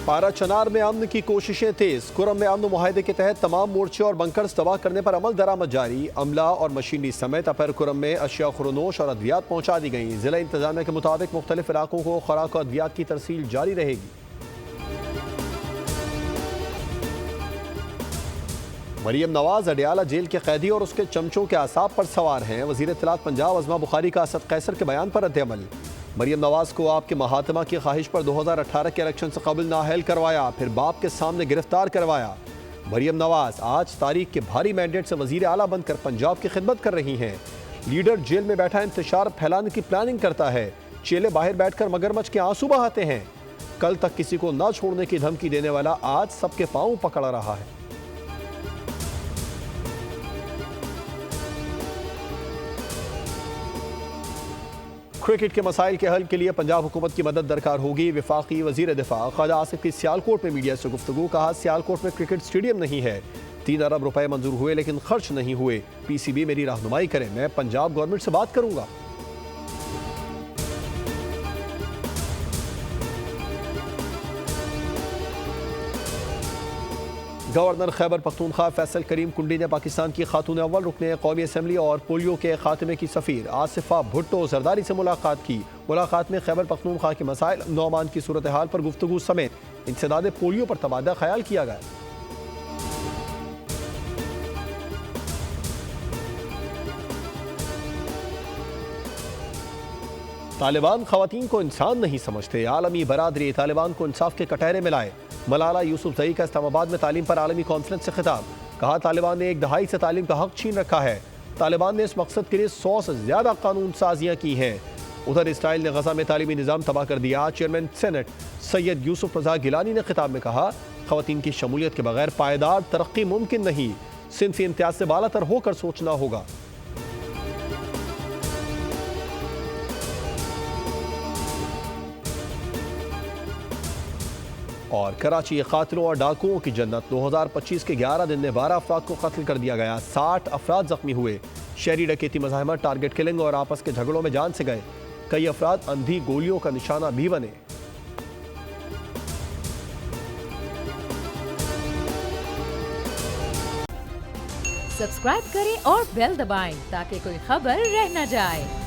पारा चनार में अमन की कोशिशें तेज। कुरम में अमन मुआहदे के तहत तमाम मोर्चे और बंकर्स तबाह करने पर अमल दरामद जारी। अमला और मशीनरी समेत अपर कुरम में अशिया खुरनोश और अद्वियात पहुंचा दी गई। जिला इंतजामिया के मुताबिक मुख्तलिफ इलाकों को खुराक और अद्वियात की तरसील जारी रहेगी। मरियम नवाज अडियाला जेल के कैदी और उसके चमचों के आसाब पर सवार हैं। वज़ीर इत्तलात पंजाब अज़मा बुखारी का असद कैसर के बयान पर रद्द-ए-अमल। मरियम नवाज को आपके महात्मा की ख्वाहिश पर 2018 के इलेक्शन से कबल नाअहल करवाया, फिर बाप के सामने गिरफ्तार करवाया। मरियम नवाज आज तारीख के भारी मैंडेट से वज़ीर आला बनकर पंजाब की खिदमत कर रही हैं। लीडर जेल में बैठा इंतशार फैलाने की प्लानिंग करता है। चेले बाहर बैठकर मगरमच्छ के आंसू बहाते हैं। कल तक किसी को न छोड़ने की धमकी देने वाला आज सबके पांव पकड़ रहा है। क्रिकेट के मसाइल के हल के लिए पंजाब हुकूमत की मदद दरकार होगी। वफाकी वजीर दिफा ख्वाजा आसिफ की सियालकोट में मीडिया से गुफ्तगू। कहा, सियालकोट में क्रिकेट स्टेडियम नहीं है। 3 अरब रुपए मंजूर हुए लेकिन खर्च नहीं हुए। PCB मेरी रहनुमाई करे, मैं पंजाब गवर्नमेंट से बात करूंगा। गवर्नर खैबर पख्तूनख्वा फैसल करीम कुंडी ने पाकिस्तान की खातून अव्वल रुकने कौमी असम्बली और पोलियो के खात्मे की सफ़ीर आसिफा भुट्टो जरदारी से मुलाकात की। मुलाकात में खैबर पख्तूनख्वा के मसाइल, नौमान की सूरत हाल पर गुफ्तगू समेत इंसदाद पोलियो पर तबादला ख्याल किया गया। तालिबान खवातीन को इंसान नहीं समझते। आलमी बरादरी तालिबान को इंसाफ के कटहरे में लाए। मलाला यूसुफजई का इस्लामाबाद में तालीम पर आलमी कॉन्फ्रेंस से खिताब। कहा, तालिबान ने 1 दहाई से तालीम का हक छीन रखा है। तालिबान ने इस मकसद के लिए 100 से ज्यादा कानून साजियां की हैं। उधर इसराइल ने गजा में तालीमी निज़ाम तबाह कर दिया। चेयरमैन सेनेट सैयद यूसुफ रजा गिलानी ने खिताब में कहा, खवातीन की शमूलियत के बगैर पायदार तरक्की मुमकिन नहीं। सिंफी इम्तियाज से बालातर होकर सोचना होगा। और कराची कातिलों और डाकुओं की जन्नत। 2025 के 11 दिन में 12 अफराद को कत्ल कर दिया गया। 60 अफराद जख्मी हुए। शहरी डकैती मज़ाहमत, टारगेट किलिंग और आपस के झगड़ों में जान से गए। कई अफराद अंधी गोलियों का निशाना भी बने। सब्सक्राइब करें और बेल दबाएं ताकि कोई खबर रह न जाए।